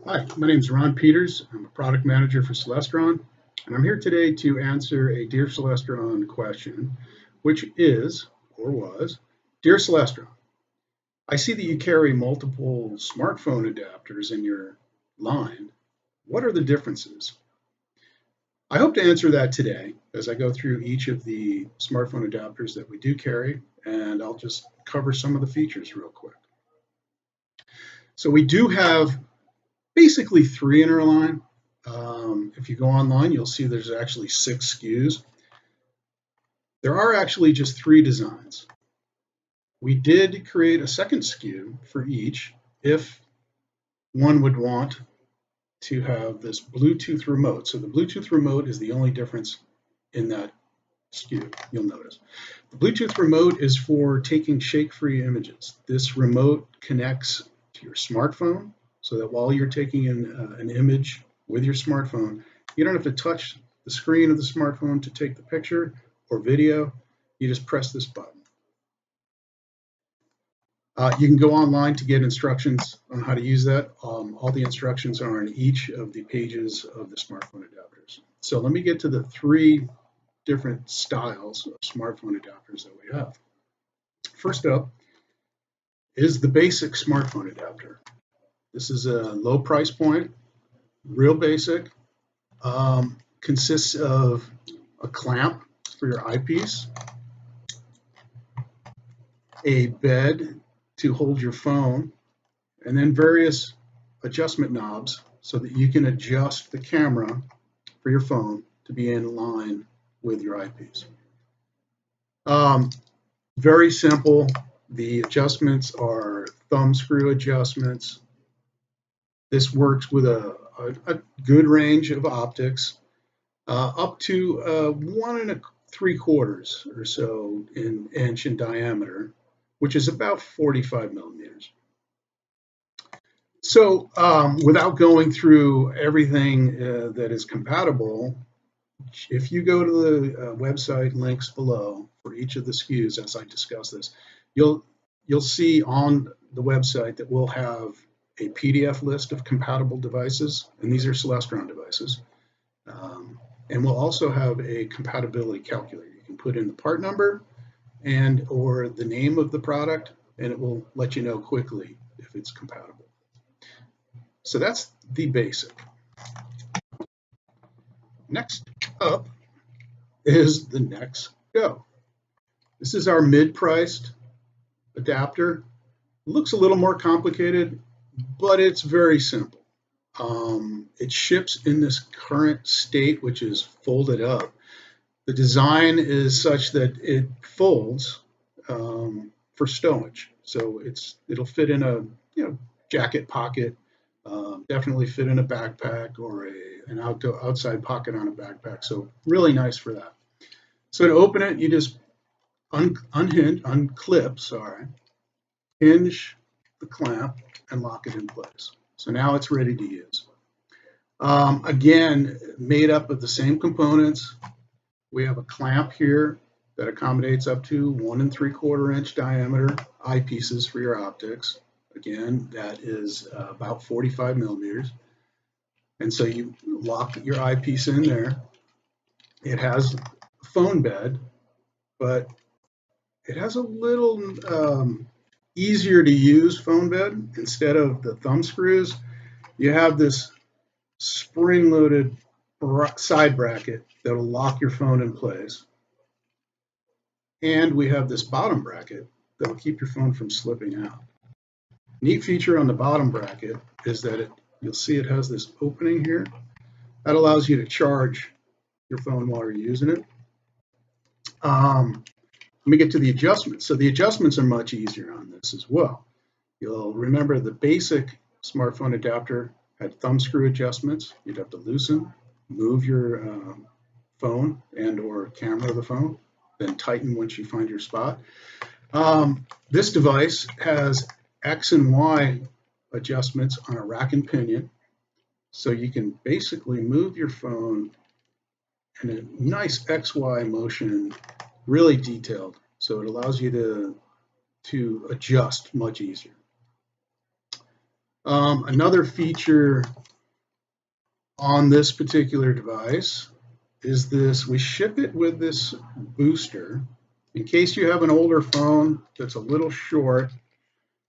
Hi, my name is Ron Peters. I'm a product manager for Celestron, and I'm here today to answer a Dear Celestron question, which is, or was, Dear Celestron, I see that you carry multiple smartphone adapters in your line. What are the differences? I hope to answer that today as I go through each of the smartphone adapters that we do carry, and I'll just cover some of the features real quick. So we do have basically three in our line. If you go online, you'll see there's actually 6 SKUs. There are actually just 3 designs. We did create a second SKU for each if one would want to have this Bluetooth remote. So the Bluetooth remote is the only difference in that SKU, you'll notice. The Bluetooth remote is for taking shake-free images. This remote connects to your smartphone so that while you're taking an image with your smartphone, you don't have to touch the screen of the smartphone to take the picture or video. You just press this button. You can go online to get instructions on how to use that. All the instructions are on each of the pages of the smartphone adapters. So let me get to the 3 different styles of smartphone adapters that we have. First up is the basic smartphone adapter. This is a low price point, real basic. Consists of a clamp for your eyepiece, a bed to hold your phone, and then various adjustment knobs so that you can adjust the camera for your phone to be in line with your eyepiece. Very simple. The adjustments are thumb screw adjustments. This works with a good range of optics, up to 1 3/4 or so inch in diameter, which is about 45 millimeters. So without going through everything that is compatible, if you go to the website links below for each of the SKUs as I discuss this, you'll see on the website that we'll have a PDF list of compatible devices, and these are Celestron devices. And we'll also have a compatibility calculator. You can put in the part number and or the name of the product, and it will let you know quickly if it's compatible. So that's the basic. Next up is the NexGO. This is our mid-priced adapter. It looks a little more complicated, but it's very simple. It ships in this current state, which is folded up. The design is such that it folds for stowage, so it'll fit in a jacket pocket, definitely fit in a backpack or an outside pocket on a backpack. So really nice for that. So to open it, you just unclip, hinge the clamp and lock it in place. So now it's ready to use. Again, made up of the same components. We have a clamp here that accommodates up to 1 3/4 inch diameter eyepieces for your optics. Again, that is about 45 millimeters. And so you lock your eyepiece in there. It has a phone bed, but it has a little easier to use phone bed. Instead of the thumb screws, you have this spring-loaded side bracket that will lock your phone in place. And we have this bottom bracket that will keep your phone from slipping out. Neat feature on the bottom bracket is that you'll see it has this opening here. That allows you to charge your phone while you're using it. Let me get to the adjustments. So the adjustments are much easier on this as well. You'll remember the basic smartphone adapter had thumb screw adjustments. You'd have to loosen, move your phone and or camera of the phone, then tighten once you find your spot. This device has X and Y adjustments on a rack and pinion. So you can basically move your phone in a nice XY motion, really detailed. So it allows you to adjust much easier. Another feature on this particular device is this. We ship it with this booster. In case you have an older phone that's a little short,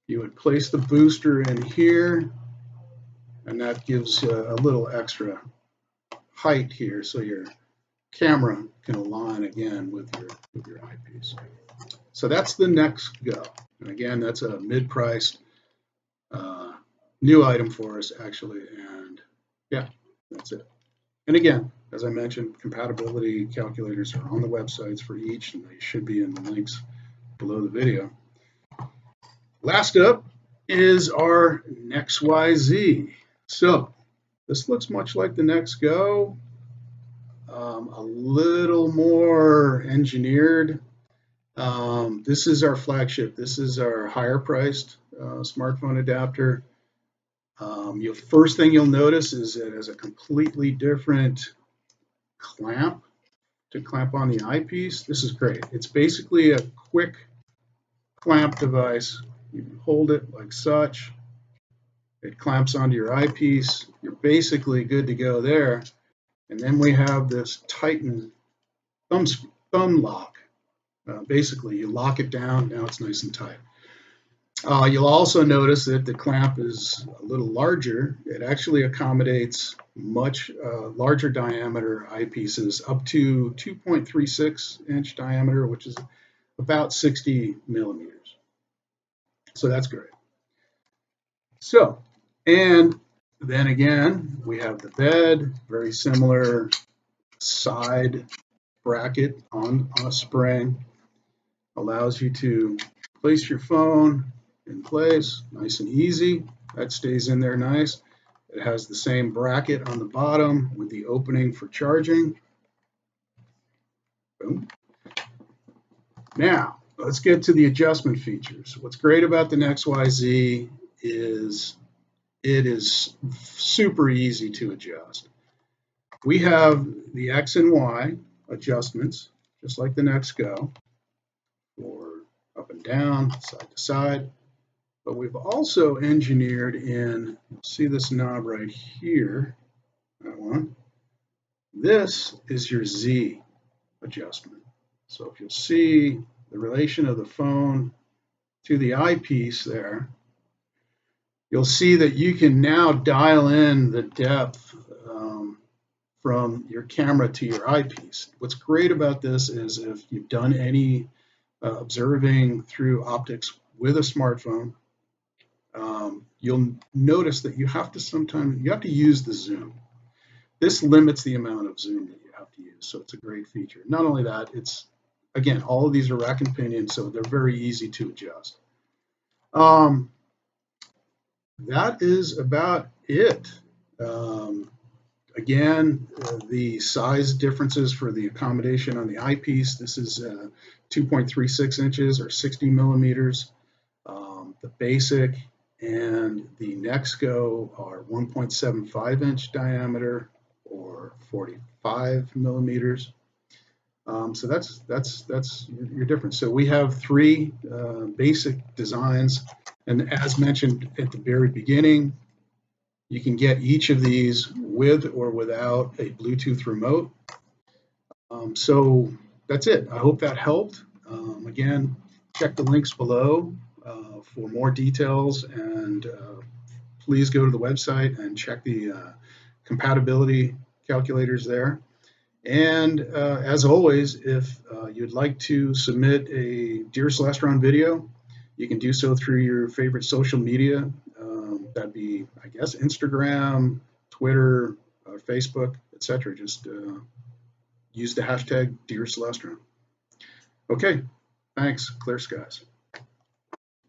you would place the booster in here, and that gives a little extra height here so your camera can align again with your eyepiece. So that's the NexGO. And again, that's a mid-priced new item for us, actually. And yeah, that's it. And again, as I mentioned, compatibility calculators are on the websites for each, and they should be in the links below the video. Last up is our NexYZ. So this looks much like the NexGO, a little more engineered. This is our flagship. This is our higher priced smartphone adapter. First thing you'll notice is it has a completely different clamp to clamp on the eyepiece. This is great. It's basically a quick clamp device. You hold it like such. It clamps onto your eyepiece. You're basically good to go there. And then we have this Titan thumb lock. Basically, you lock it down. Now it's nice and tight. You'll also notice that the clamp is a little larger. It actually accommodates much larger diameter eyepieces, up to 2.36 inch diameter, which is about 60 millimeters. So that's great. So, and then again, we have the bed, very similar side bracket on a spring. Allows you to place your phone in place, nice and easy. That stays in there nice. It has the same bracket on the bottom with the opening for charging. Boom. Now, let's get to the adjustment features. What's great about the NexYZ is it is super easy to adjust. We have the X and Y adjustments, just like the NexGO, for up and down, side to side. But we've also engineered in, see this knob right here, that one. This is your Z adjustment. So if you'll see the relation of the phone to the eyepiece there, you'll see that you can now dial in the depth from your camera to your eyepiece. What's great about this is if you've done any observing through optics with a smartphone, you'll notice that you have to use the zoom. This limits the amount of zoom that you have to use, so it's a great feature. Not only that, it's, again, all of these are rack and pinion, so they're very easy to adjust. That is about it. Again, the size differences for the accommodation on the eyepiece. This is 2.36 inches or 60 millimeters. The basic and the NexGO are 1.75 inch diameter or 45 millimeters. So that's your difference. So we have three basic designs, and as mentioned at the very beginning, you can get each of these with or without a Bluetooth remote. So that's it. I hope that helped. Again, check the links below for more details, and please go to the website and check the compatibility calculators there. And as always, if you'd like to submit a Dear Celestron video, you can do so through your favorite social media. That'd be, I guess, Instagram, Twitter, Facebook, etc. Just use the hashtag Dear Celestron. Okay, thanks. Clear skies.